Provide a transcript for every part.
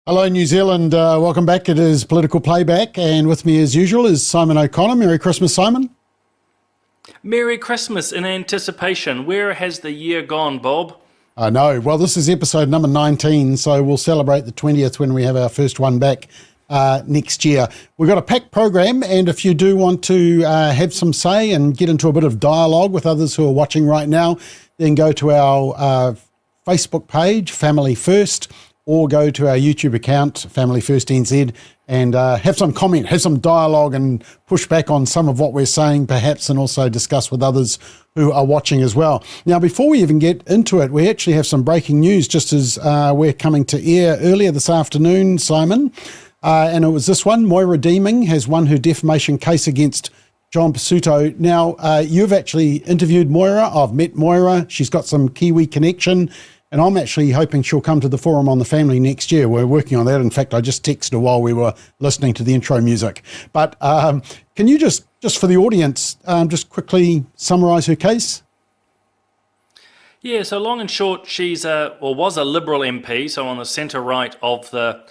Hello, New Zealand. Welcome back. It is Political Playback, and with me, as usual, is Simon O'Connor. Merry Christmas, Simon. Merry Christmas in anticipation. Where has the year gone, Bob? I know. Well, this is episode number 19, so we'll celebrate the 20th when we have our first one back next year. We've got a packed program, and if you do want to have some say and get into a bit of dialogue with others who are watching right now, then go to our Facebook page, Family First, or go to our YouTube account, Family First NZ, and have some comment, have some dialogue and push back on some of what we're saying perhaps, and also discuss with others who are watching as well. Now, before we even get into it, we actually have some breaking news just as we're coming to air earlier this afternoon, Simon, and it was this one. Moira Deeming has won her defamation case against John Pizzuto. Now, you've actually interviewed Moira. I've met Moira. She's got some Kiwi connection. And I'm actually hoping she'll come to the Forum on the Family next year. We're working on that. In fact, I just texted her while we were listening to the intro music. But can you just for the audience, just quickly summarise her case? Yeah, so long and short, she's was a Liberal MP, so on the centre-right of the,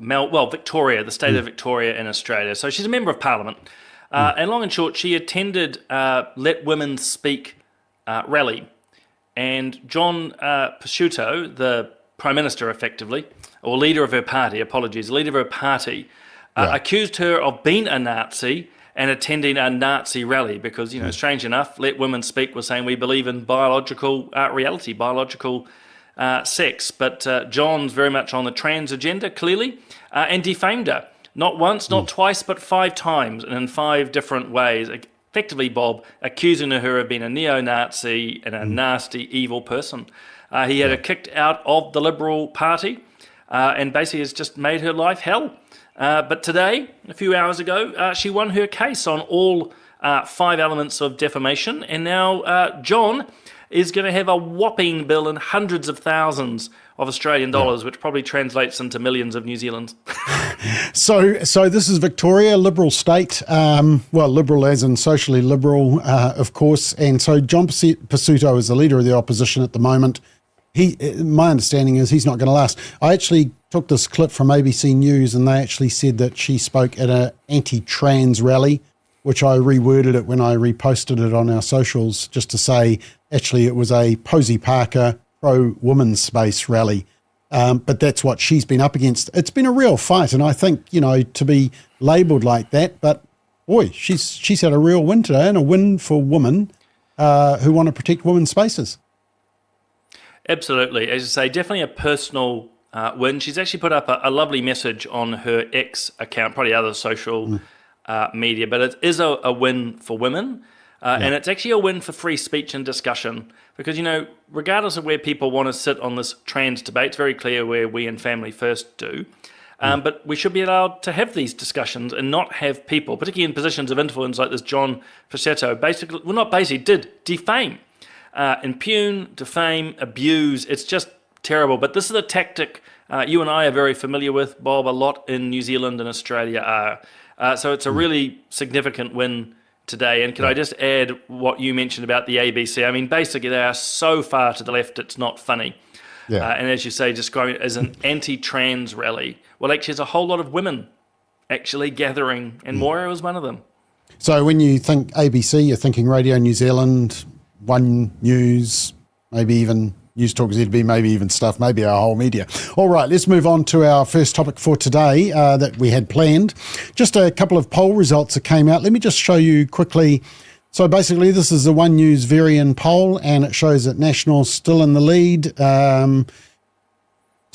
Victoria, the state of Victoria in Australia. So she's a Member of Parliament. And long and short, she attended Let Women Speak rally. And John Pizzuto, the Prime Minister effectively, or leader of her party, accused her of being a Nazi and attending a Nazi rally because, strange enough, Let Women Speak was saying we believe in biological reality, biological sex. But John's very much on the trans agenda, clearly, and defamed her. Not once, not twice, but 5 times and in 5 different ways. Effectively, Bob, accusing her of being a neo-Nazi and a nasty, evil person. He had her kicked out of the Liberal Party and basically has just made her life hell. But today, a few hours ago, she won her case on all 5 elements of defamation. And now John is going to have a whopping bill in hundreds of thousands of Australian dollars, which probably translates into millions of New Zealand. So this is Victoria, Liberal state, Liberal as in socially liberal, of course. And so John Pizzuto is the leader of the opposition at the moment. My understanding is he's not going to last. I actually took this clip from ABC News, and they actually said that she spoke at an anti-trans rally, which I reworded it when I reposted it on our socials just to say, actually, it was a Posey Parker pro-women's space rally. But that's what she's been up against. It's been a real fight, and I think, to be labelled like that, but boy, she's had a real win today, and a win for women who want to protect women's spaces. Absolutely. As you say, definitely a personal win. She's actually put up a lovely message on her X account, probably other social media, but it is a win for women. And it's actually a win for free speech and discussion because, regardless of where people want to sit on this trans debate, it's very clear where we in Family First do. But we should be allowed to have these discussions and not have people, particularly in positions of influence like this John Pizzuto, did defame, impugn, defame, abuse. It's just terrible. But this is a tactic you and I are very familiar with, Bob. A lot in New Zealand and Australia are. So it's a really significant win today. And can I just add what you mentioned about the ABC? I mean, basically, they are so far to the left, it's not funny. Yeah. And as you say, describing it as an anti-trans rally. Well, actually, there's a whole lot of women actually gathering, and Moira was one of them. So when you think ABC, you're thinking Radio New Zealand, One News, maybe even News Talk ZB, maybe even Stuff, maybe our whole media. All right, let's move on to our first topic for today that we had planned. Just a couple of poll results that came out. Let me just show you quickly. So basically, this is the One News Varian poll, and it shows that National's still in the lead. Te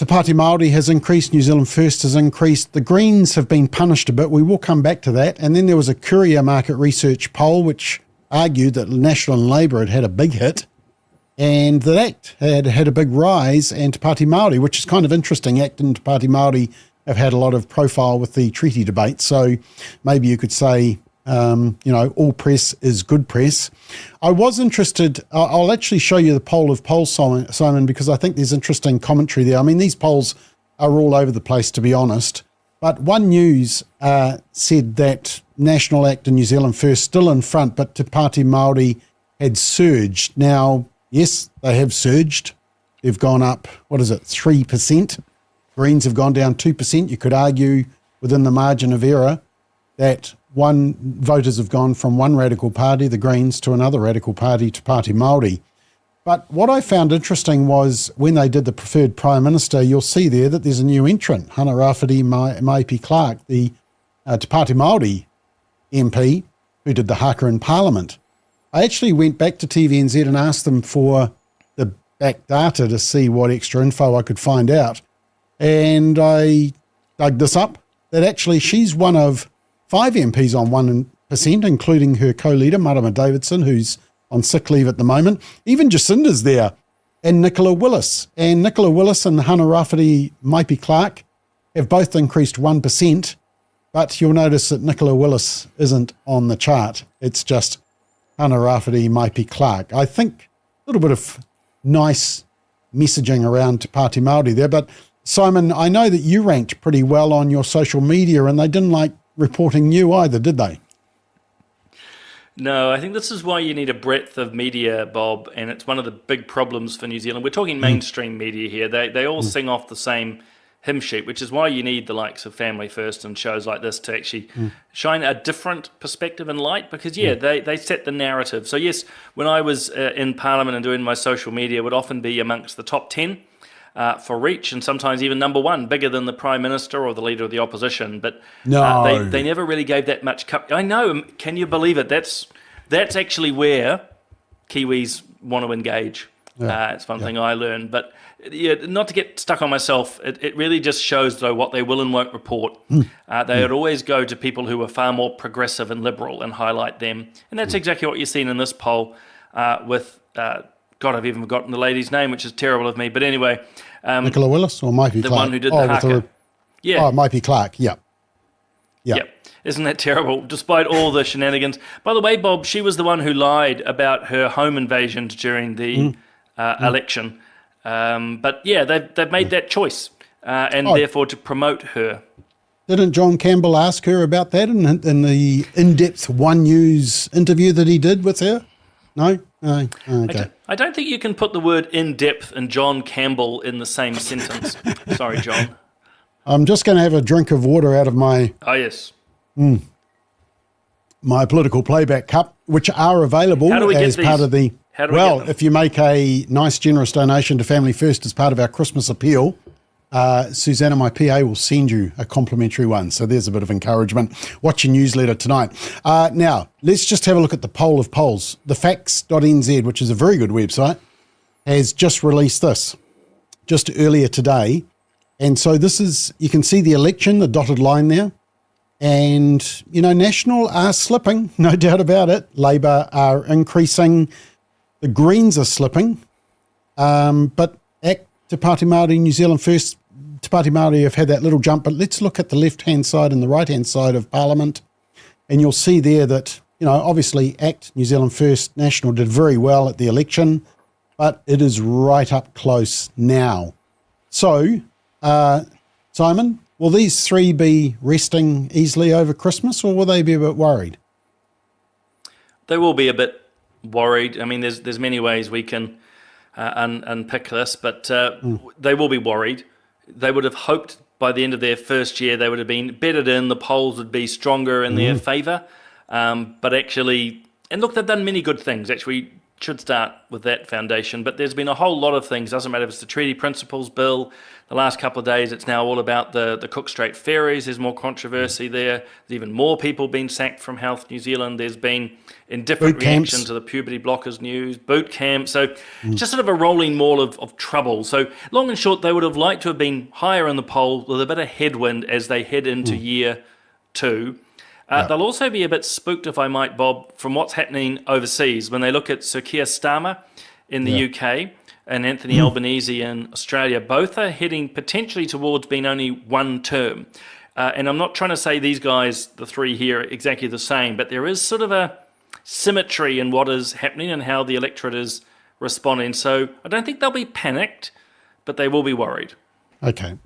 Pāti Māori has increased, New Zealand First has increased. The Greens have been punished a bit. We will come back to that. And then there was a Courier Market Research poll, which argued that National and Labour had a big hit, and that ACT had a big rise, and Te Pāti Māori, which is kind of interesting. ACT and Te Pāti Māori have had a lot of profile with the treaty debate, so maybe you could say, all press is good press. I was interested, I'll actually show you the poll of polls, Simon, because I think there's interesting commentary there. I mean, these polls are all over the place, to be honest, but One News said that National, ACT and New Zealand First still in front, but Te Pāti Māori had surged. Now, yes, they have surged. They've gone up, 3%. Greens have gone down 2%. You could argue within the margin of error that voters have gone from one radical party, the Greens, to another radical party, to Party Māori. But what I found interesting was when they did the preferred Prime Minister, you'll see there that there's a new entrant, Hana Rafferty Maipi Clark, the Te Pāti Māori MP who did the haka in Parliament. I actually went back to TVNZ and asked them for the back data to see what extra info I could find out. And I dug this up, that actually she's one of 5 MPs on 1%, including her co-leader, Marama Davidson, who's on sick leave at the moment. Even Jacinda's there, and Nicola Willis. And Nicola Willis and Hana Rafferty Maipi Clark have both increased 1%, but you'll notice that Nicola Willis isn't on the chart. It's just Hana Rafferty Maipi Clark. I think a little bit of nice messaging around Te Pāti Māori there. But Simon, I know that you ranked pretty well on your social media, and they didn't like reporting you either, did they? No, I think this is why you need a breadth of media, Bob, and it's one of the big problems for New Zealand. We're talking mainstream media here. They all sing off the same hymn sheet, which is why you need the likes of Family First and shows like this to actually shine a different perspective and light, because, they set the narrative. So, yes, when I was in Parliament and doing my social media, it would often be amongst the top 10 for reach, and sometimes even number 1, bigger than the Prime Minister or the Leader of the Opposition. But they never really gave that much I know, can you believe it? That's actually where Kiwis want to engage. It's one thing I learned. But not to get stuck on myself, it really just shows, though, what they will and won't report. They would always go to people who are far more progressive and liberal and highlight them. And that's exactly what you're seeing in this poll with... God, I've even forgotten the lady's name, which is terrible of me. But anyway... Nicola Willis or Maipi Clark? The one who did the haka. Maipi Clark, yeah. Isn't that terrible, despite all the shenanigans? By the way, Bob, she was the one who lied about her home invasion during the election. But, they've made that choice, and therefore to promote her. Didn't John Campbell ask her about that in the in-depth One News interview that he did with her? No? Oh, okay. I don't think you can put the word in-depth and John Campbell in the same sentence. Sorry, John. I'm just going to have a drink of water out of my... Oh, yes. My political playback cup, which are available as part of the... if you make a nice, generous donation to Family First as part of our Christmas appeal, Susanna, my PA, will send you a complimentary one. So there's a bit of encouragement. Watch your newsletter tonight. Now, let's just have a look at the poll of polls. The Facts.nz, which is a very good website, has just released this just earlier today. And so this is, you can see the election, the dotted line there. And, National are slipping, no doubt about it. Labour are increasing. The Greens are slipping. But Te Pāti Māori, New Zealand First, Te Pāti Māori have had that little jump. But let's look at the left-hand side and the right-hand side of Parliament. And you'll see there that, obviously ACT, New Zealand First, National did very well at the election. But it is right up close now. So, Simon, will these three be resting easily over Christmas, or will they be a bit worried? They will be a bit worried. I mean, there's many ways we can unpick this, but they will be worried. They would have hoped by the end of their first year they would have been bedded in, the polls would be stronger in their favour. But actually, and look, they've done many good things. Actually, should start with that foundation. But there's been a whole lot of things. Doesn't matter if it's the Treaty Principles Bill. The last couple of days, it's now all about the Cook Strait ferries. There's more controversy there. There's even more people being sacked from Health New Zealand. There's been indifferent reaction to the puberty blockers news, boot camp. So it's just sort of a rolling maul of trouble. So long and short, they would have liked to have been higher in the poll with a bit of headwind as they head into year 2. They'll also be a bit spooked, if I might, Bob, from what's happening overseas when they look at Sir Keir Starmer in the UK and Anthony Albanese in Australia. Both are heading potentially towards being only one term. And I'm not trying to say these guys, the three here, are exactly the same, but there is sort of a symmetry in what is happening and how the electorate is responding. So I don't think they'll be panicked, but they will be worried. Okay.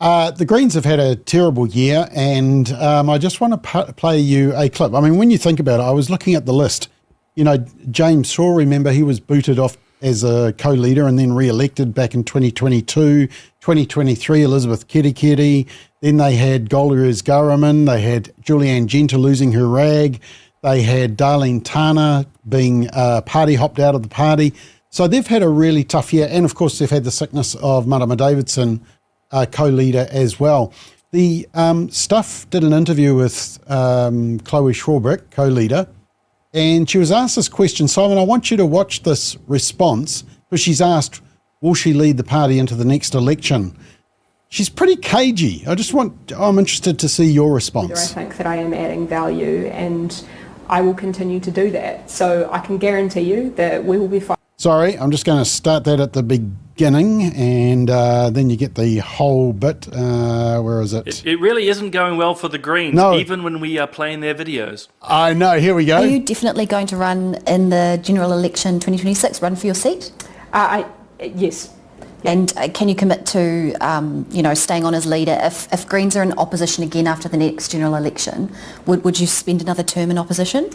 The Greens have had a terrible year, and I just want to play you a clip. I mean, when you think about it, I was looking at the list. James Shaw, remember, he was booted off as a co-leader and then re-elected back in 2022. 2023, Elizabeth Kerekere. Then they had Golriz Garaman. They had Julianne Genter losing her rag. They had Darlene Tana being party hopped out of the party. So they've had a really tough year. And, of course, they've had the sickness of Marama Davidson, co-leader as well. The Stuff did an interview with Chloe Schwarbrick, co-leader, and she was asked this question. Simon, I want you to watch this response because she's asked, will she lead the party into the next election? She's pretty cagey. I'm interested to see your response. I think that I am adding value and I will continue to do that. So I can guarantee you that we will be fighting. Sorry, I'm just going to start that at the beginning and then you get the whole bit. Where is it? It really isn't going well for the Greens, even when we are playing their videos. I know, here we go. Are you definitely going to run in the general election 2026, run for your seat? Yes. And can you commit to, staying on as leader? If Greens are in opposition again after the next general election, would you spend another term in opposition?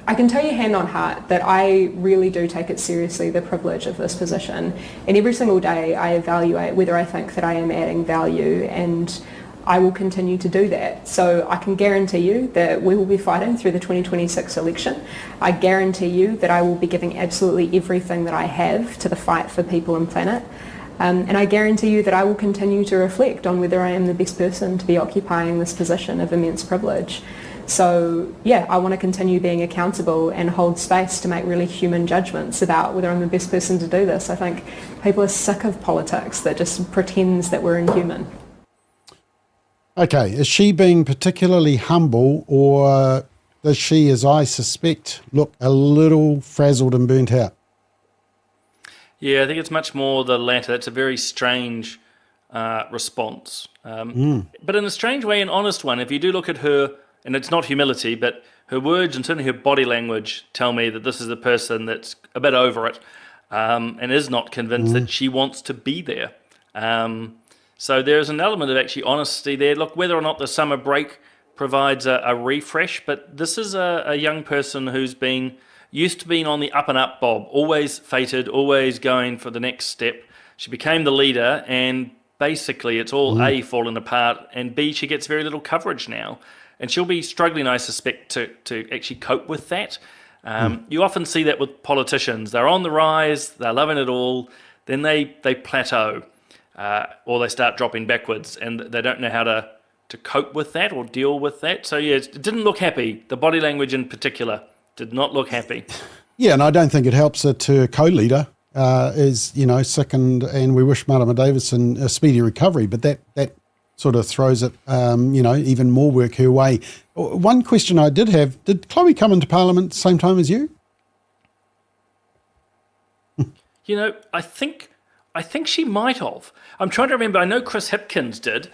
I can tell you hand on heart that I really do take it seriously, the privilege of this position. And every single day I evaluate whether I think that I am adding value, and I will continue to do that. So I can guarantee you that we will be fighting through the 2026 election. I guarantee you that I will be giving absolutely everything that I have to the fight for people and planet. And I guarantee you that I will continue to reflect on whether I am the best person to be occupying this position of immense privilege. So, yeah, I want to continue being accountable and hold space to make really human judgments about whether I'm the best person to do this. I think people are sick of politics that just pretends that we're inhuman. Okay, is she being particularly humble, or does she, as I suspect, look a little frazzled and burnt out? Yeah, I think it's much more the latter. It's a very strange response. But in a strange way, an honest one. If you do look at her, and it's not humility, but her words and certainly her body language tell me that this is a person that's a bit over it and is not convinced that she wants to be there. So there's an element of actually honesty there. Look, whether or not the summer break provides a refresh, but this is a young person who's used to being on the up and up, Bob, always fated, always going for the next step. She became the leader, and basically it's all A, fallen apart, and B, she gets very little coverage now. And she'll be struggling, I suspect, to actually cope with that. You often see that with politicians. They're on the rise, they're loving it all, then they plateau, or they start dropping backwards, and they don't know how to cope with that or deal with that. So, yeah, it didn't look happy. The body language in particular did not look happy. Yeah, and I don't think it helps that her co-leader is, sick, and we wish Marama Davidson a speedy recovery, but that sort of throws it, even more work her way. One question I did have, did Chloe come into Parliament same time as you? I think she might have. I'm trying to remember. I know Chris Hipkins did.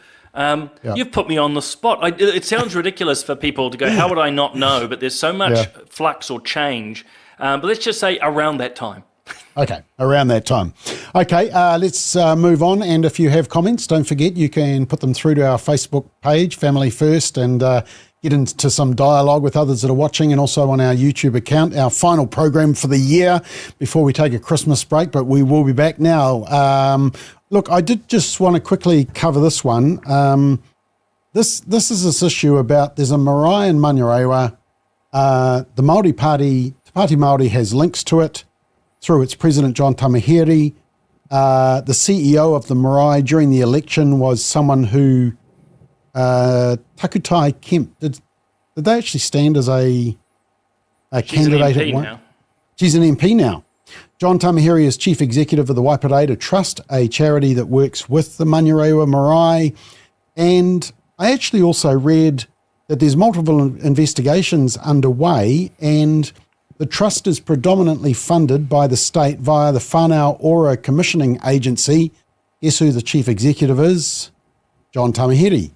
You've put me on the spot. It sounds ridiculous for people to go, how would I not know? But there's so much flux or change. But let's just say around that time. Okay, around that time. Okay, let's move on. And if you have comments, don't forget you can put them through to our Facebook page, Family First, and get into some dialogue with others that are watching, and also on our YouTube account, our final program for the year before we take a Christmas break, but we will be back now. Look, I did just want to quickly cover this one. This is this issue about, there's a marae in Manurewa. The Māori Party, Te Pāti Māori, has links to it through its president, John Tamahiri. The CEO of the marae during the election was someone who, Takutai Kemp, did they actually stand as a candidate at one? Now. She's an MP now. John Tamahiri is chief executive of the Waipareta Trust, a charity that works with the Manurewa Marae. And I actually also read that there's multiple investigations underway, and the trust is predominantly funded by the state via the Whānau Ora Commissioning Agency. Guess who the chief executive is? John Tamahiri.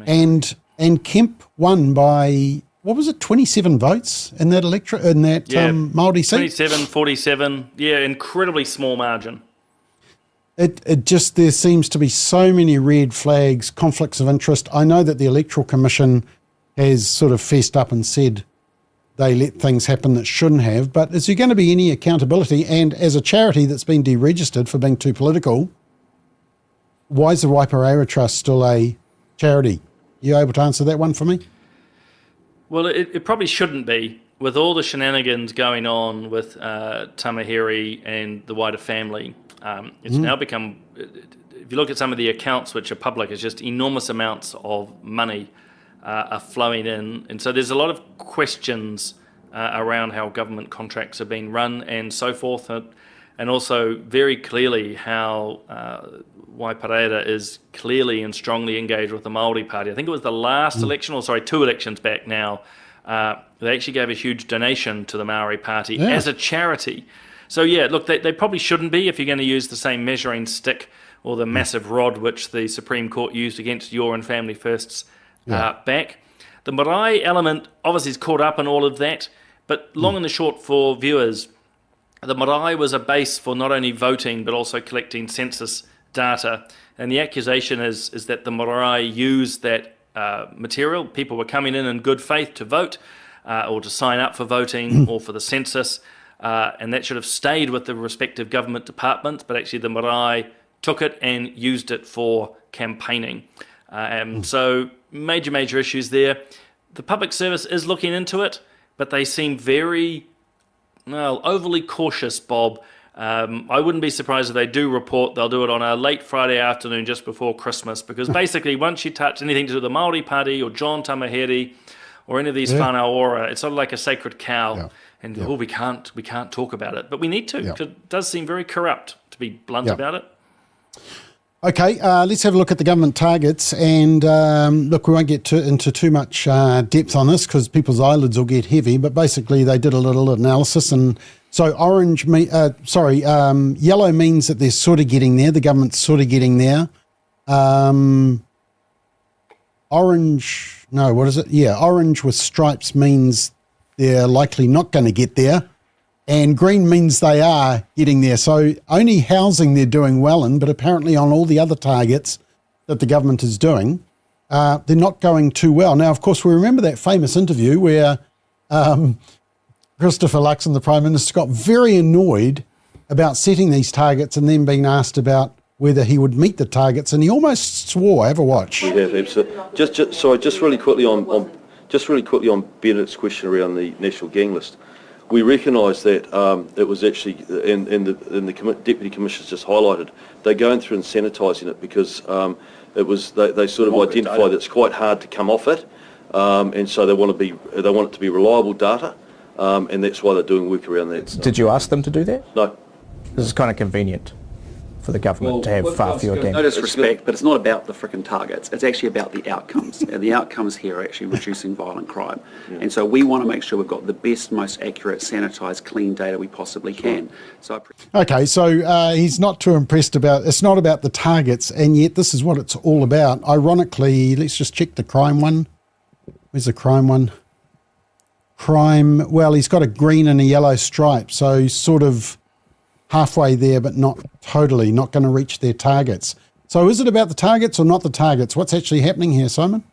And Kemp won by, 27 votes in that Māori seat? 27, 47. Yeah, incredibly small margin. It just, there seems to be so many red flags, conflicts of interest. I know that the Electoral Commission has sort of fessed up and said, they let things happen that shouldn't have. But is there going to be any accountability? And as a charity that's been deregistered for being too political, why is the Waipareira Trust still a charity? You able to answer that one for me? Well, it probably shouldn't be. With all the shenanigans going on with Tamahiri and the wider family, it's now become, if you look at some of the accounts which are public, it's just enormous amounts of money are flowing in. And so there's a lot of questions around how government contracts are being run and so forth. And also very clearly how Waipareira is clearly and strongly engaged with the Māori Party. I think it was the last election, or sorry, 2 elections back now, they actually gave a huge donation to the Maori Party as a charity. So yeah, look, they probably shouldn't be if you're going to use the same measuring stick or the massive rod which the Supreme Court used against Your and Family First's back. The marae element obviously is caught up in all of that, but long and the short for viewers, the marae was a base for not only voting but also collecting census data, and the accusation is that the marae used that material. People were coming in good faith to vote or to sign up for voting or for the census, and that should have stayed with the respective government departments, but actually the marae took it and used it for campaigning. So major issues there. The public service is looking into it, but they seem very overly cautious, Bob. I wouldn't be surprised if they do report. They'll do it on a late Friday afternoon just before Christmas, because basically once you touch anything to do with the Māori Party or John Tamahiri or any of these whānau ora, it's sort of like a sacred cow. And we can't talk about it, but we need to, because it does seem very corrupt, to be blunt about it. Okay, let's have a look at the government targets. And look, we won't get into too much depth on this because people's eyelids will get heavy. But basically, they did a little analysis, and so yellow means that they're sort of getting there. The government's sort of getting there. Orange, no, what is it? Yeah, orange with stripes means they're likely not going to get there. And green means they are getting there. So only housing they're doing well in, but apparently on all the other targets that the government is doing, they're not going too well. Now, of course, we remember that famous interview where Christopher Luxon, the Prime Minister, got very annoyed about setting these targets and then being asked about whether he would meet the targets, and he almost swore. Have a watch. We have, absolutely. Just really quickly on Bennett's question around the national gang list. We recognise that it was actually, and the Deputy Commissioners just highlighted, they're going through and sanitising it because it was they sort of identified that it's quite hard to come off it, and so they want it to be reliable data, and that's why they're doing work around that. Did you ask them to do that? No. This is kind of convenient for the government to have far fewer gangs. No disrespect, but it's not about the frickin' targets. It's actually about the outcomes. And the outcomes here are actually reducing violent crime. And so we want to make sure we've got the best, most accurate, sanitised, clean data we possibly can. So he's not too impressed it's not about the targets, and yet this is what it's all about. Ironically, let's just check the crime one. Where's the crime one? Crime, well, he's got a green and a yellow stripe, so he's sort of halfway there, but not totally, not going to reach their targets. So is it about the targets or not the targets? What's actually happening here, Simon?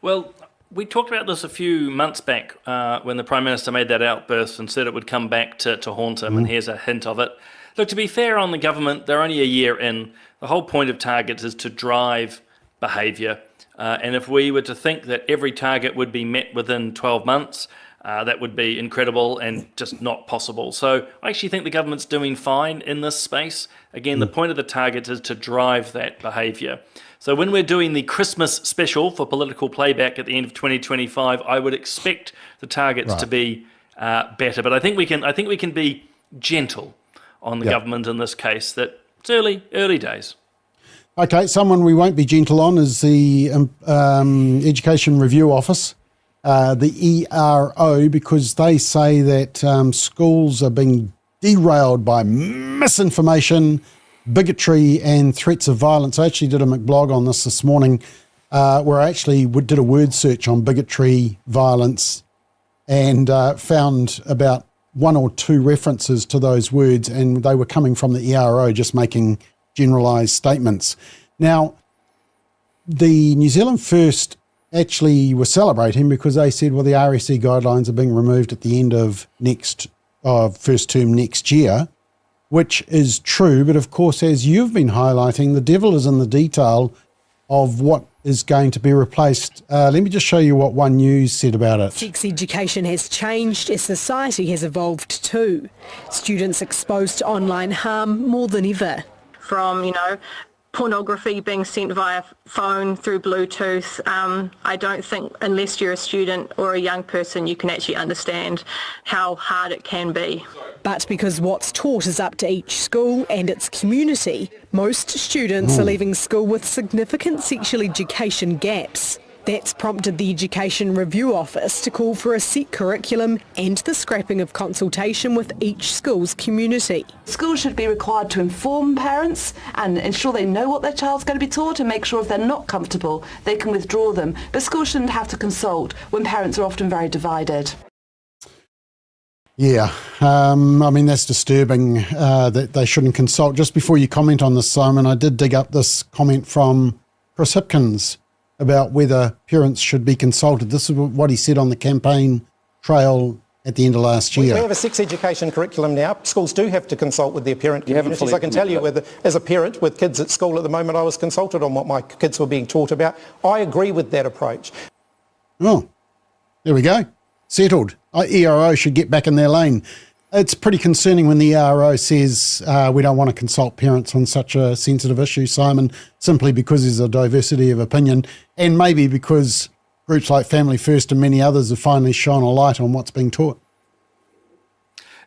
Well, we talked about this a few months back when the Prime Minister made that outburst and said it would come back to haunt him, and here's a hint of it. Look, to be fair on the government, they're only a year in. The whole point of targets is to drive behaviour. And if we were to think that every target would be met within 12 months, that would be incredible and just not possible. So I actually think the government's doing fine in this space. Again, the point of the targets is to drive that behaviour. So when we're doing the Christmas special for political playback at the end of 2025, I would expect the targets to be better. But I think we can be gentle on the government in this case. That it's early days. Okay, someone we won't be gentle on is the Education Review Office. The ERO, because they say that schools are being derailed by misinformation, bigotry and threats of violence. I actually did a McBlog on this morning where I actually did a word search on bigotry, violence, and found about 1 or 2 references to those words, and they were coming from the ERO, just making generalised statements. Now, the New Zealand First actually were celebrating because they said, well, the RSE guidelines are being removed at the end of first term next year, which is true. But of course, as you've been highlighting, the devil is in the detail of what is going to be replaced. Let me just show you what One News said about it. Sex education has changed as society has evolved too. Students exposed to online harm more than ever. From, pornography being sent via phone through Bluetooth, I don't think unless you're a student or a young person you can actually understand how hard it can be. But because what's taught is up to each school and its community, most students are leaving school with significant sexual education gaps. That's prompted the Education Review Office to call for a set curriculum and the scrapping of consultation with each school's community. Schools should be required to inform parents and ensure they know what their child's going to be taught and make sure if they're not comfortable they can withdraw them. But schools shouldn't have to consult when parents are often very divided. Yeah, that's disturbing that they shouldn't consult. Just before you comment on this, Simon, I did dig up this comment from Chris Hipkins about whether parents should be consulted. This is what he said on the campaign trail at the end of last year. We have a sex education curriculum now. Schools do have to consult with their parent communities. I can tell you, as a parent with kids at school at the moment, I was consulted on what my kids were being taught about. I agree with that approach. Oh, there we go. Settled. ERO should get back in their lane. It's pretty concerning when the ERO says we don't want to consult parents on such a sensitive issue, Simon, simply because there's a diversity of opinion, and maybe because groups like Family First and many others have finally shone a light on what's being taught.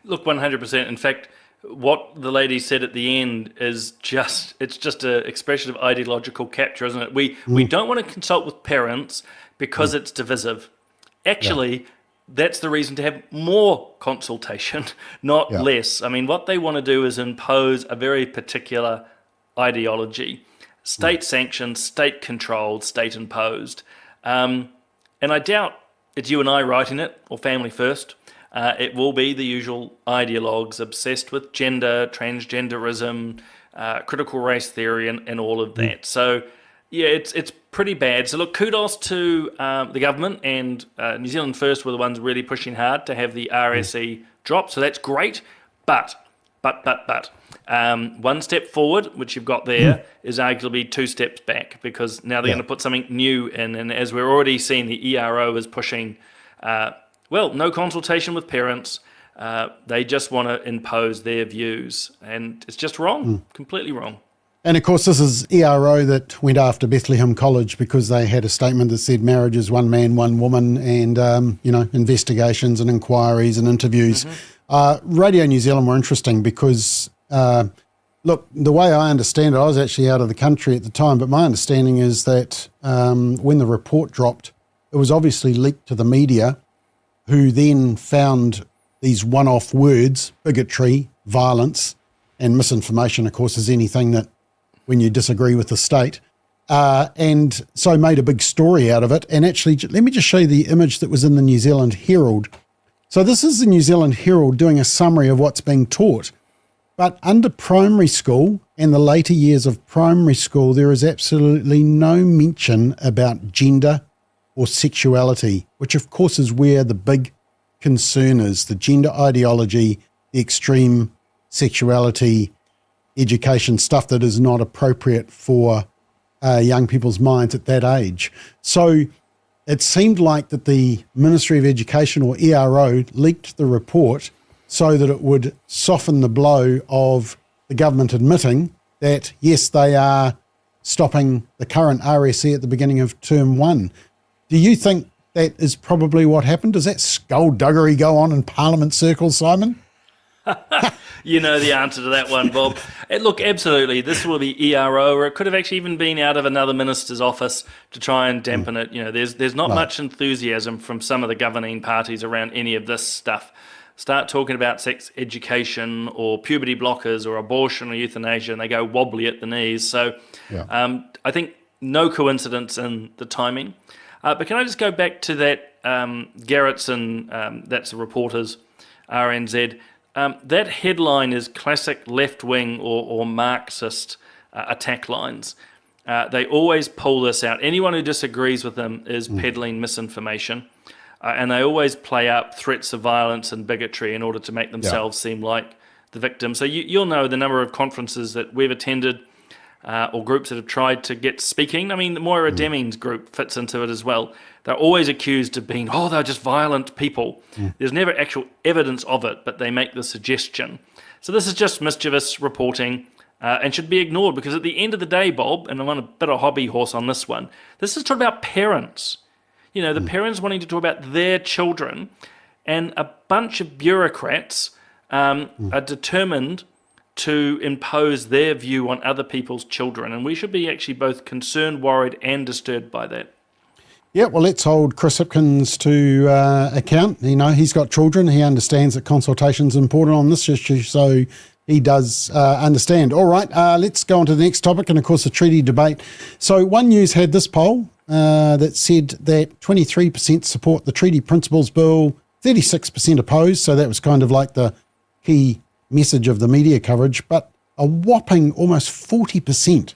Look, 100%. In fact, what the lady said at the end is just an expression of ideological capture, isn't it? We don't want to consult with parents because it's divisive. Actually, that's the reason to have more consultation, not less. I mean, what they want to do is impose a very particular ideology, state-sanctioned, state-controlled, state-imposed. And I doubt it's you and I writing it, or Family First. It will be the usual ideologues obsessed with gender, transgenderism, critical race theory, and all of that. So, yeah, it's pretty bad. So look, kudos to the government, and New Zealand First were the ones really pushing hard to have the RSE drop. So that's great. But one step forward, which you've got there, is arguably two steps back, because now they're going to put something new in. And as we're already seeing, the ERO is pushing, no consultation with parents. They just want to impose their views. And it's just wrong, completely wrong. And of course, this is ERO that went after Bethlehem College because they had a statement that said marriage is one man, one woman, and, investigations and inquiries and interviews. Radio New Zealand were interesting because, look, the way I understand it, I was actually out of the country at the time, but my understanding is that when the report dropped, it was obviously leaked to the media, who then found these one-off words, bigotry, violence, and misinformation, of course, is anything that when you disagree with the state, and so made a big story out of it. And actually, let me just show you the image that was in the New Zealand Herald. So this is the New Zealand Herald doing a summary of what's being taught. But under primary school and the later years of primary school, there is absolutely no mention about gender or sexuality, which of course is where the big concern is, the gender ideology, the extreme sexuality education, stuff that is not appropriate for young people's minds at that age. So it seemed like that the Ministry of Education, or ERO, leaked the report so that it would soften the blow of the government admitting that, yes, they are stopping the current RSE at the beginning of term one. Do you think that is probably what happened? Does that skullduggery go on in Parliament circles, Simon? You know the answer to that one, Bob. Look, absolutely, this will be ERO, or it could have actually even been out of another minister's office to try and dampen it. You know, there's not much enthusiasm from some of the governing parties around any of this stuff. Start talking about sex education or puberty blockers or abortion or euthanasia, and they go wobbly at the knees. So I think no coincidence in the timing. But can I just go back to that Gerritsen, that's the Reporters, RNZ, that headline is classic left-wing or Marxist attack lines. They always pull this out. Anyone who disagrees with them is peddling misinformation. And they always play up threats of violence and bigotry in order to make themselves seem like the victim. So you'll know the number of conferences that we've attended or groups that have tried to get speaking. I mean, the Moira Deeming's group fits into it as well. They're always accused of being, they're just violent people. There's never actual evidence of it, but they make the suggestion. So this is just mischievous reporting and should be ignored, because at the end of the day, Bob, and I'm on a bit of hobby horse on this one, this is talking about parents. You know, the parents wanting to talk about their children, and a bunch of bureaucrats are determined to impose their view on other people's children. And we should be actually both concerned, worried, and disturbed by that. Yeah, well, let's hold Chris Hipkins to account. You know, he's got children. He understands that consultation's important on this issue, so he does understand. All right, let's go on to the next topic, and of course the treaty debate. So One News had this poll that said that 23% support the treaty principles bill, 36% opposed, so that was kind of like the key message of the media coverage, but a whopping almost 40%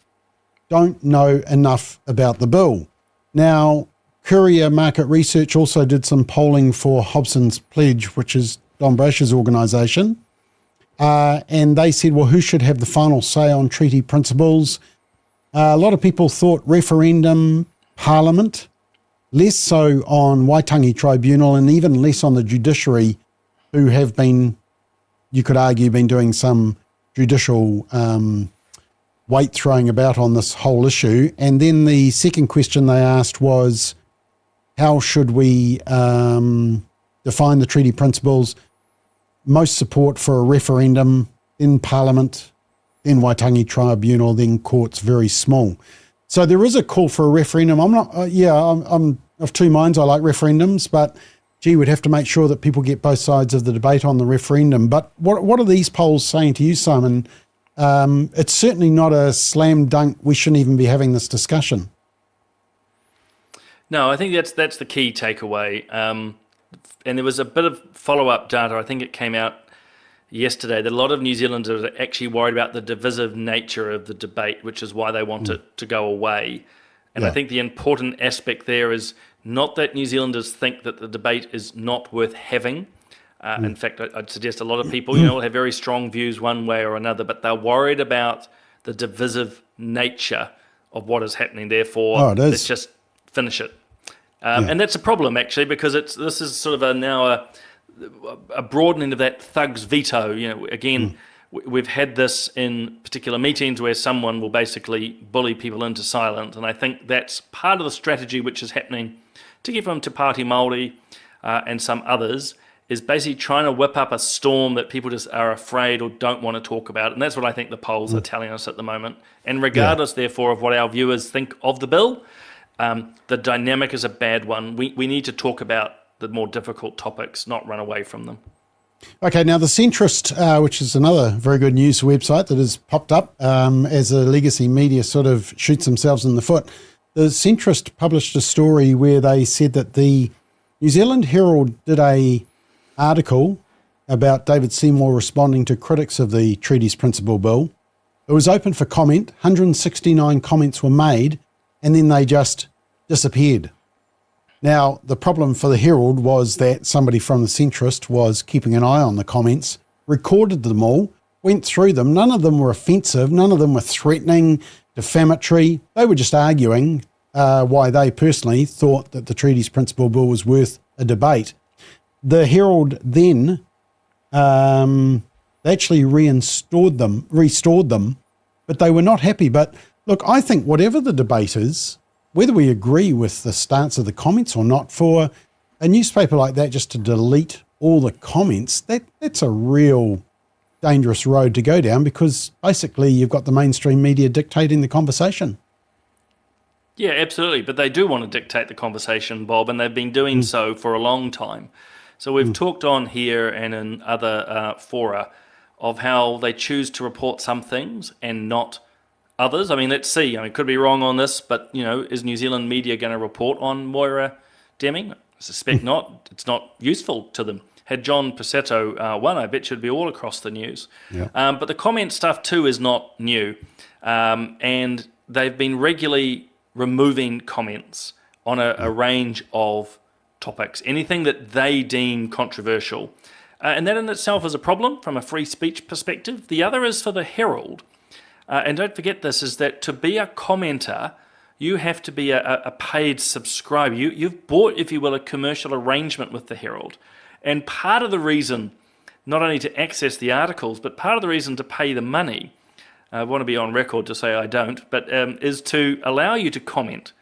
don't know enough about the bill. Now, Courier Market Research also did some polling for Hobson's Pledge, which is Don Brash's organisation, and they said, well, who should have the final say on treaty principles? A lot of people thought referendum, Parliament, less so on Waitangi Tribunal, and even less on the judiciary, who have been, you could argue, been doing some judicial weight throwing about on this whole issue. And then the second question they asked was, how should we define the treaty principles? Most support for a referendum, in Parliament, then Waitangi Tribunal, then courts, very small. So there is a call for a referendum. I'm of two minds. I like referendums, but gee, we'd have to make sure that people get both sides of the debate on the referendum. But what are these polls saying to you, Simon? It's certainly not a slam dunk. We shouldn't even be having this discussion. No, I think that's the key takeaway. And there was a bit of follow-up data. I think it came out yesterday that a lot of New Zealanders are actually worried about the divisive nature of the debate, which is why they want it to go away. And I think the important aspect there is not that New Zealanders think that the debate is not worth having. In fact, I'd suggest a lot of people, will have very strong views one way or another, but they're worried about the divisive nature of what is happening. Therefore, let's just finish it. And that's a problem, actually, because this is sort of now a broadening of that thug's veto. Again, we've had this in particular meetings where someone will basically bully people into silence, and I think that's part of the strategy which is happening, particularly from Te Pāti Māori and some others, is basically trying to whip up a storm that people just are afraid or don't want to talk about, and that's what I think the polls are telling us at the moment. And regardless, therefore, of what our viewers think of the bill, the dynamic is a bad one. We need to talk about the more difficult topics, not run away from them. Okay, now the Centrist, which is another very good news website that has popped up as a legacy media sort of shoots themselves in the foot. The Centrist published a story where they said that the New Zealand Herald did a article about David Seymour responding to critics of the treaty's principal bill. It was open for comment. 169 comments were made, and then they just disappeared. Now, the problem for the Herald was that somebody from the Centrist was keeping an eye on the comments, recorded them all, went through them. None of them were offensive. None of them were threatening, defamatory. They were just arguing why they personally thought that the treaty's principal bill was worth a debate. The Herald then actually restored them, but they were not happy. But look, I think whatever the debate is, whether we agree with the stance of the comments or not, for a newspaper like that just to delete all the comments, that's a real dangerous road to go down, because basically you've got the mainstream media dictating the conversation. Yeah, absolutely. But they do want to dictate the conversation, Bob, and they've been doing so for a long time. So we've talked on here and in other fora of how they choose to report some things and not others. I mean, let's see. I mean, could be wrong on this, but, is New Zealand media going to report on Moira Deeming? I suspect not. It's not useful to them. Had John Passetto won, I bet you it'd be all across the news. Yeah. But the comment stuff too is not new. And they've been regularly removing comments on a range of topics, anything that they deem controversial. And that in itself is a problem from a free speech perspective. The other is for the Herald. And don't forget this, is that to be a commenter, you have to be a paid subscriber. You've bought, if you will, a commercial arrangement with the Herald. And part of the reason, not only to access the articles, but part of the reason to pay the money, I want to be on record to say I don't, but is to allow you to comment.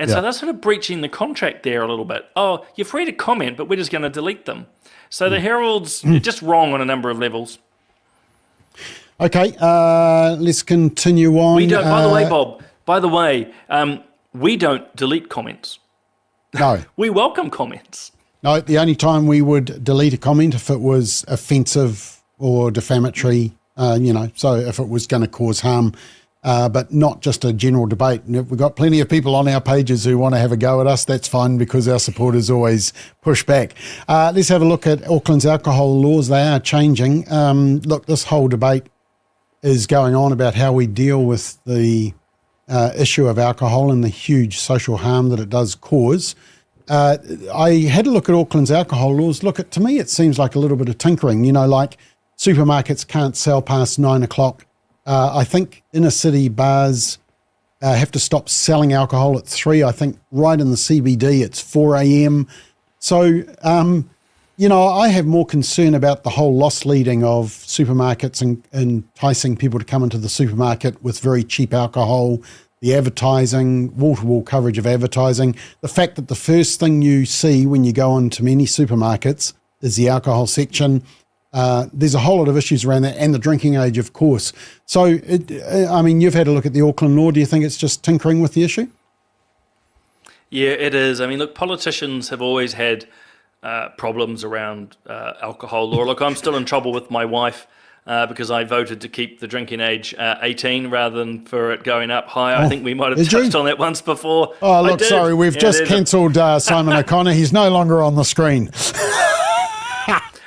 So they're sort of breaching the contract there a little bit. Oh, you're free to comment, but we're just going to delete them. So the Herald's just wrong on a number of levels. Okay, let's continue on. We don't, by the way, Bob, we don't delete comments. No. We welcome comments. No, the only time we would delete a comment if it was offensive or defamatory, so if it was going to cause harm, but not just a general debate. And if we've got plenty of people on our pages who want to have a go at us, that's fine because our supporters always push back. Let's have a look at Auckland's alcohol laws. They are changing. Look, this whole debate is going on about how we deal with the issue of alcohol and the huge social harm that it does cause. I had a look at Auckland's alcohol laws. Look, to me, it seems like a little bit of tinkering, like supermarkets can't sell past 9 o'clock. I think inner city bars have to stop selling alcohol at 3. I think right in the CBD it's 4 a.m. So, I have more concern about the whole loss leading of supermarkets and enticing people to come into the supermarket with very cheap alcohol, the advertising, wall-to-wall coverage of advertising, the fact that the first thing you see when you go into many supermarkets is the alcohol section. There's a whole lot of issues around that, and the drinking age, of course. So, you've had a look at the Auckland law. Do you think it's just tinkering with the issue? Yeah, it is. Look, politicians have always had problems around alcohol law. Look, I'm still in trouble with my wife because I voted to keep the drinking age 18 rather than for it going up higher. I think we might have touched on that once before. Oh, look, sorry, we've just cancelled Simon O'Connor. He's no longer on the screen.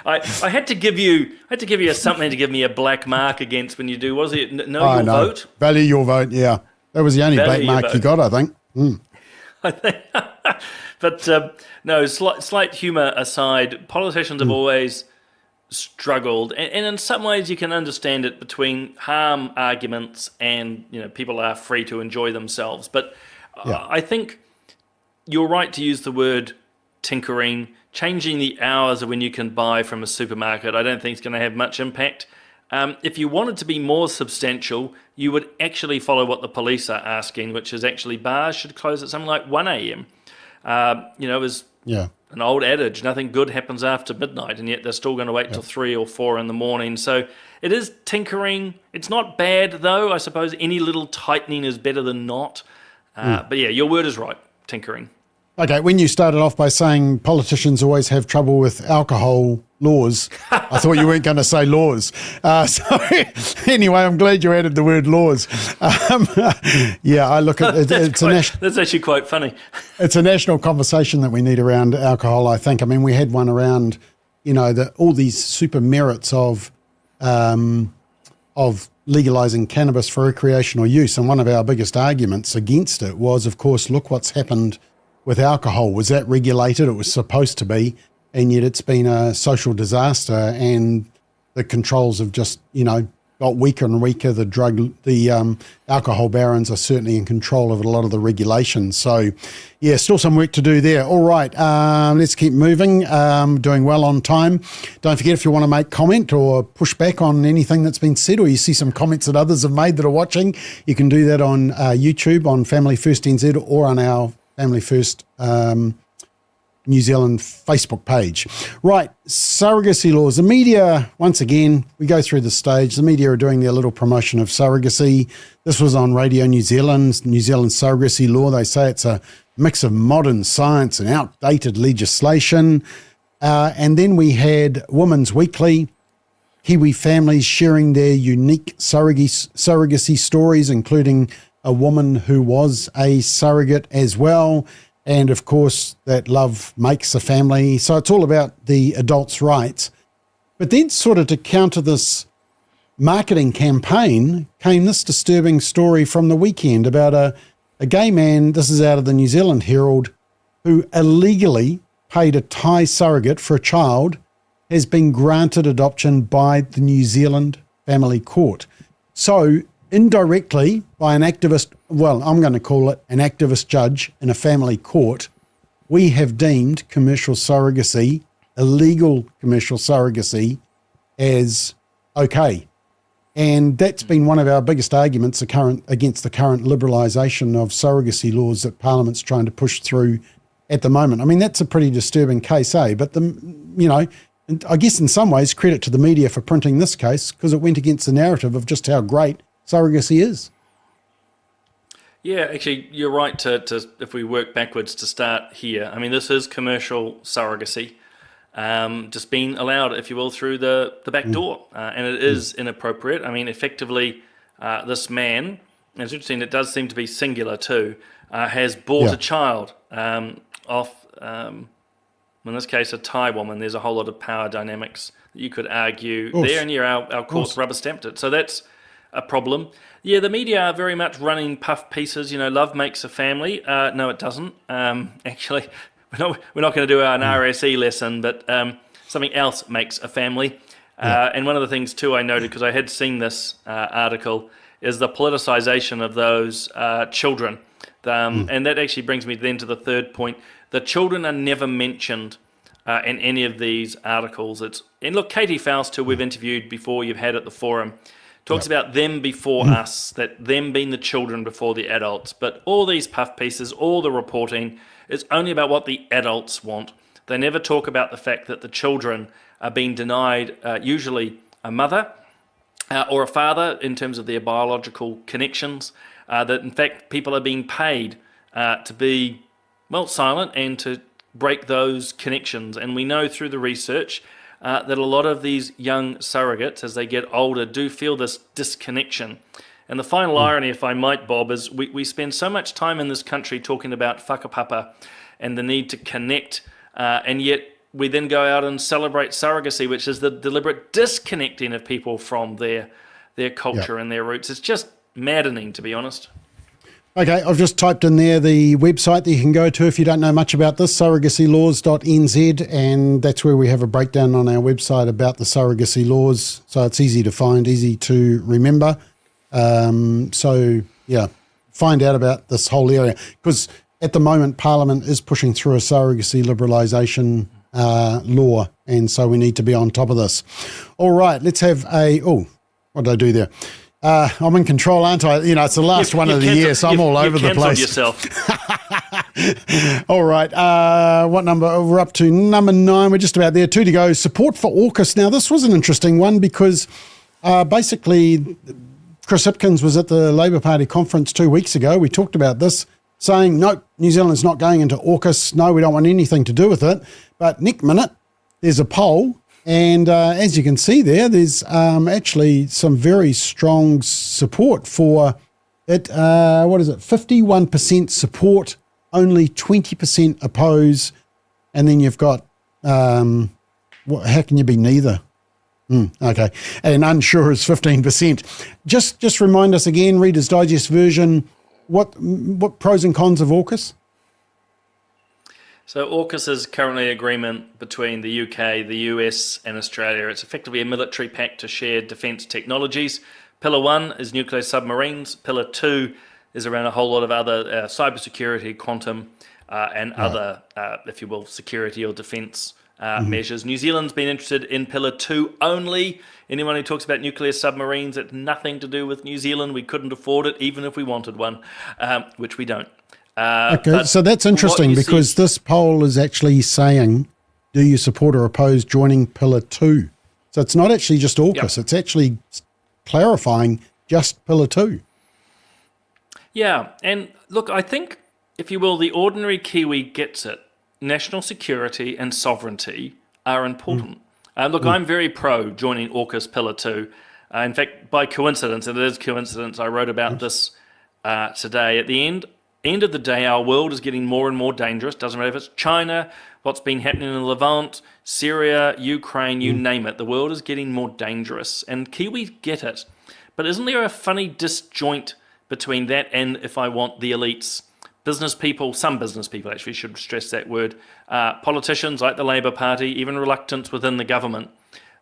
I had to give you something to give me a black mark against when you do. Was it your vote? Value your vote. Yeah, that was the only black mark you got, I think. I think. But no, slight humour aside, politicians have always struggled, and in some ways you can understand it between harm arguments and people are free to enjoy themselves. But I think you're right to use the word tinkering. Changing the hours of when you can buy from a supermarket, I don't think it's going to have much impact. If you wanted to be more substantial, you would actually follow what the police are asking, which is actually bars should close at something like 1 a.m. It was an old adage, nothing good happens after midnight, and yet they're still going to wait till 3 or 4 in the morning. So it is tinkering. It's not bad, though. I suppose any little tightening is better than not. But yeah, your word is right, tinkering. Okay, when you started off by saying politicians always have trouble with alcohol laws, I thought you weren't going to say laws. So anyway, I'm glad you added the word laws. I look at it. That's actually quite funny. It's a national conversation that we need around alcohol, I think. We had one around, all these super merits of legalising cannabis for recreational use. And one of our biggest arguments against it was, of course, look what's happened with alcohol. Was that regulated? It was supposed to be, and yet it's been a social disaster, and the controls have just, got weaker and weaker. The alcohol barons are certainly in control of a lot of the regulations. So, yeah, still some work to do there. All right, let's keep moving. Doing well on time. Don't forget, if you want to make comment or push back on anything that's been said, or you see some comments that others have made that are watching, you can do that on YouTube, on Family First NZ, or on our Family First New Zealand Facebook page. Right, surrogacy laws. The media, once again, we go through the stage. The media are doing their little promotion of surrogacy. This was on Radio New Zealand surrogacy law. They say it's a mix of modern science and outdated legislation. And then we had Women's Weekly, Kiwi families sharing their unique surrogacy stories, including a woman who was a surrogate as well. And of course, that love makes a family. So it's all about the adults' rights. But then sort of to counter this marketing campaign came this disturbing story from the weekend about a gay man, this is out of the New Zealand Herald, who illegally paid a Thai surrogate for a child, has been granted adoption by the New Zealand Family Court. So indirectly, by an activist, well, I'm going to call it an activist judge in a family court, we have deemed commercial surrogacy, illegal commercial surrogacy, as okay. And that's been one of our biggest arguments against the current liberalisation of surrogacy laws that Parliament's trying to push through at the moment. I mean, that's a pretty disturbing case, eh? But, I guess in some ways credit to the media for printing this case because it went against the narrative of just how great surrogacy is. Yeah, actually, you're right to if we work backwards to start here. I mean, this is commercial surrogacy. Just being allowed, if you will, through the back door. And it is inappropriate. I mean, effectively, this man, and it's interesting, it does seem to be singular too, has bought a child off, in this case, a Thai woman. There's a whole lot of power dynamics that you could argue there, and our courts rubber stamped it. So that's a problem. Yeah, the media are very much running puff pieces. Love makes a family. No, it doesn't. Actually, we're not going to do an RSE lesson, but something else makes a family. And one of the things too I noted, because I had seen this article, is the politicization of those children. And that actually brings me then to the third point. The children are never mentioned in any of these articles. And look, Katie Faust, who we've interviewed before, you've had at the forum, talks about them before us, that them being the children before the adults. But all these puff pieces, all the reporting, is only about what the adults want. They never talk about the fact that the children are being denied usually a mother or a father in terms of their biological connections, that in fact people are being paid to be, silent and to break those connections. And we know through the research that a lot of these young surrogates, as they get older, do feel this disconnection. And the final irony, if I might, Bob, is we spend so much time in this country talking about whakapapa and the need to connect, and yet we then go out and celebrate surrogacy, which is the deliberate disconnecting of people from their culture and their roots. It's just maddening, to be honest. Okay, I've just typed in there the website that you can go to if you don't know much about this, surrogacylaws.nz, and that's where we have a breakdown on our website about the surrogacy laws. So it's easy to find, easy to remember. Find out about this whole area, because at the moment Parliament is pushing through a surrogacy liberalisation law, and so we need to be on top of this. All right, let's have what did I do there? I'm in control, aren't I? It's the last one of the year, so I'm all over the place. Yourself. All right. What number? We're up to number 9. We're just about there. 2 to go. Support for AUKUS. Now, this was an interesting one because basically Chris Hipkins was at the Labour Party conference 2 weeks ago. We talked about this, saying, no, New Zealand's not going into AUKUS. No, we don't want anything to do with it. But next minute, there's a poll. And as you can see there, there's actually some very strong support for it. 51% support, only 20% oppose. And then you've got, how can you be neither? Okay. And unsure is 15%. Just remind us again, Reader's Digest version, what pros and cons of AUKUS? So AUKUS is currently an agreement between the UK, the US and Australia. It's effectively a military pact to share defence technologies. Pillar 1 is nuclear submarines. Pillar 2 is around a whole lot of other cybersecurity, quantum and other, if you will, security or defence measures. New Zealand's been interested in Pillar 2 only. Anyone who talks about nuclear submarines, it's nothing to do with New Zealand. We couldn't afford it even if we wanted one, which we don't. Okay, so that's interesting because this poll is actually saying, do you support or oppose joining Pillar 2? So it's not actually just AUKUS, it's actually clarifying just Pillar 2. Yeah, and look, I think, if you will, the ordinary Kiwi gets it. National security and sovereignty are important. I'm very pro joining AUKUS Pillar 2. In fact, by coincidence, and it is coincidence, I wrote about this today. At the end end of the day, our world is getting more and more dangerous. Doesn't matter if it's China, what's been happening in the Levant, Syria, Ukraine, you name it. The world is getting more dangerous, and Kiwis get it. But isn't there a funny disjoint between that and, if I want, the elites? Business people, some business people actually should stress that word, politicians like the Labour Party, even reluctance within the government.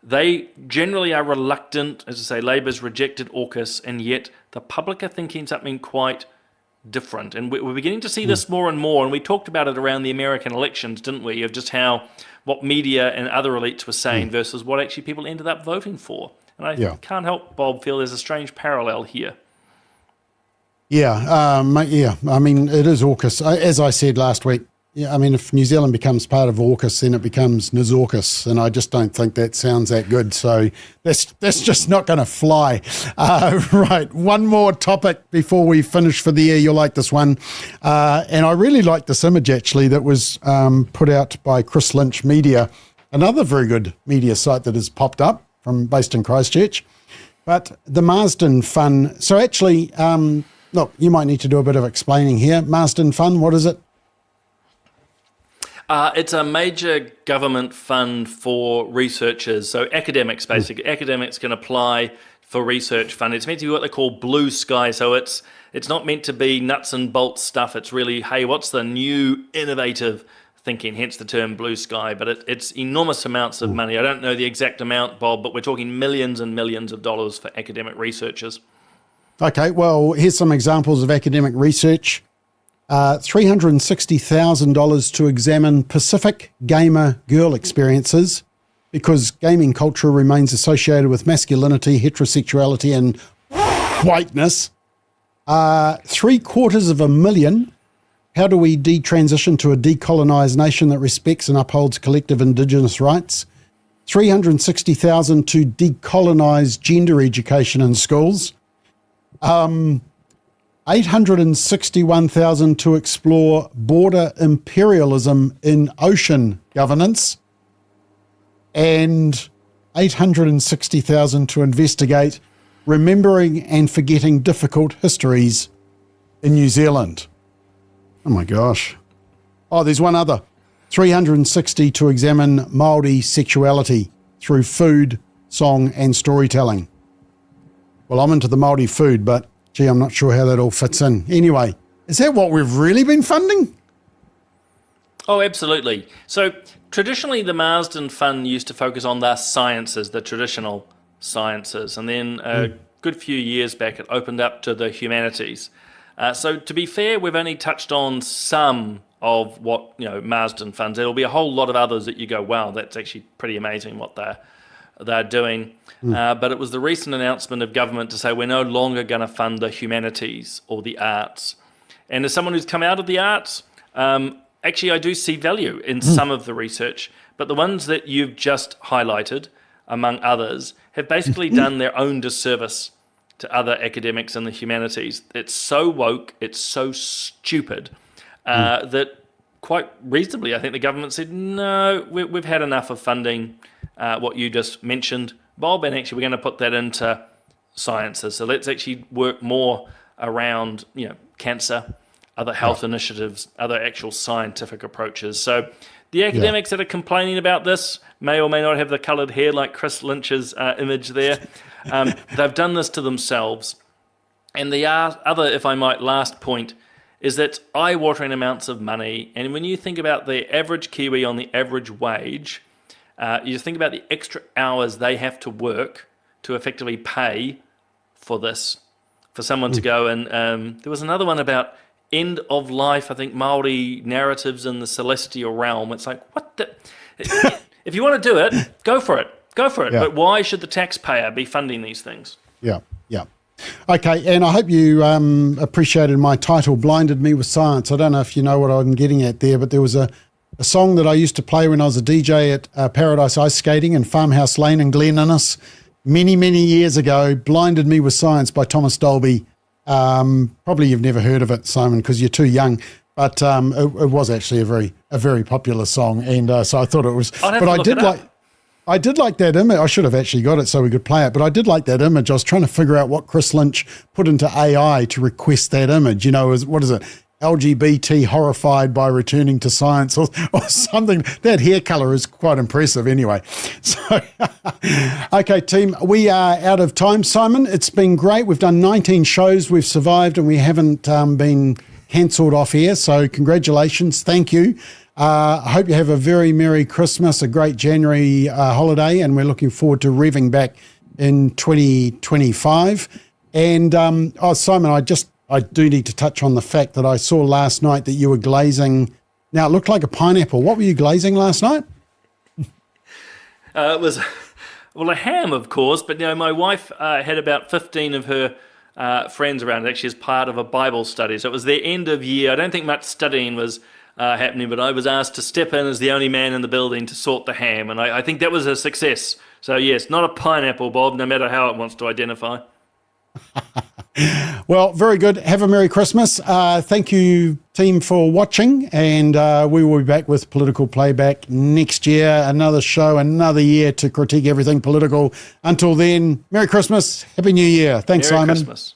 They generally are reluctant, as I say, Labour's rejected AUKUS, and yet the public are thinking something quite different. And we're beginning to see this more and more, and we talked about it around the American elections, didn't we, of just how what media and other elites were saying versus what actually people ended up voting for. And I can't help, Bob, feel there's a strange parallel here. Yeah, I mean, it is AUKUS. As I said last week, I mean, if New Zealand becomes part of AUKUS, then it becomes NZAUKUS, and I just don't think that sounds that good. So that's just not going to fly. Right, one more topic before we finish for the year. You'll like this one. And I really like this image, actually, that was put out by Chris Lynch Media, another very good media site that has popped up based in Christchurch. But the Marsden Fund, so actually... look, you might need to do a bit of explaining here. Marsden Fund, what is it? It's a major government fund for researchers, so academics basically. Academics can apply for research fund. It's meant to be what they call blue sky, so it's not meant to be nuts and bolts stuff. It's really, hey, what's the new innovative thinking, hence the term blue sky, but it's enormous amounts of money. I don't know the exact amount, Bob, but we're talking millions and millions of dollars for academic researchers. Okay, well, here's some examples of academic research. $360,000 to examine Pacific gamer girl experiences because gaming culture remains associated with masculinity, heterosexuality, and whiteness. $750,000. How do we detransition to a decolonised nation that respects and upholds collective Indigenous rights? $360,000 to decolonise gender education in schools. $861,000 to explore border imperialism in ocean governance, and $860,000 to investigate remembering and forgetting difficult histories in New Zealand. Oh my gosh. Oh, there's one other. $360,000 to examine Māori sexuality through food, song and storytelling. Well, I'm into the Māori food, but gee, I'm not sure how that all fits in. Anyway, is that what we've really been funding? Oh, absolutely. So traditionally, the Marsden Fund used to focus on the sciences, the traditional sciences, and then a good few years back, it opened up to the humanities. So to be fair, we've only touched on some of what Marsden funds. There'll be a whole lot of others that you go, wow, that's actually pretty amazing what they're doing. But it was the recent announcement of government to say we're no longer going to fund the humanities or the arts. And as someone who's come out of the arts, actually I do see value in some of the research, but the ones that you've just highlighted, among others, have basically done their own disservice to other academics in the humanities. It's so woke, it's so stupid, that quite reasonably, I think the government said, no, we've had enough of funding what you just mentioned, Bob, and actually we're going to put that into sciences. So let's actually work more around, cancer, other health initiatives, other actual scientific approaches. So the academics that are complaining about this may or may not have the coloured hair like Chris Lynch's image there. They've done this to themselves. And the other, if I might, last point is that eye-watering amounts of money. And when you think about the average Kiwi on the average wage, you think about the extra hours they have to work to effectively pay for this, for someone to go and there was another one about end of life, I think Māori narratives in the celestial realm. It's like, what the... If you want to do it, go for it. Yeah. But why should the taxpayer be funding these things? Yeah. Okay, and I hope you appreciated my title, Blinded Me with Science. I don't know if you know what I'm getting at there, but there was a song that I used to play when I was a DJ at Paradise Ice Skating in Farmhouse Lane in Glen Innes many, many years ago, Blinded Me with Science by Thomas Dolby. Probably you've never heard of it, Simon, because you're too young, but it was actually a very popular song, and so I thought it was... I did like that image. I should have actually got it so we could play it, but I did like that image. I was trying to figure out what Chris Lynch put into AI to request that image. What is it? LGBT horrified by returning to science or something. That hair colour is quite impressive anyway. So, okay, team, we are out of time. Simon, it's been great. We've done 19 shows. We've survived and we haven't been cancelled off air. So congratulations. Thank you. I hope you have a very Merry Christmas, a great January holiday, and we're looking forward to revving back in 2025. And, Simon, I do need to touch on the fact that I saw last night that you were glazing. Now, it looked like a pineapple. What were you glazing last night? It was, a ham, of course, but my wife had about 15 of her friends around, actually, as part of a Bible study. So it was their end of year. I don't think much studying was happening, but I was asked to step in as the only man in the building to sort the ham, and I think that was a success. So, yes, not a pineapple, Bob, no matter how it wants to identify. Well, very good. Have a Merry Christmas. Thank you, team, for watching, and we will be back with Political Playback next year. Another show, another year to critique everything political. Until then, Merry Christmas. Happy New Year. Thanks, Merry Simon. Christmas.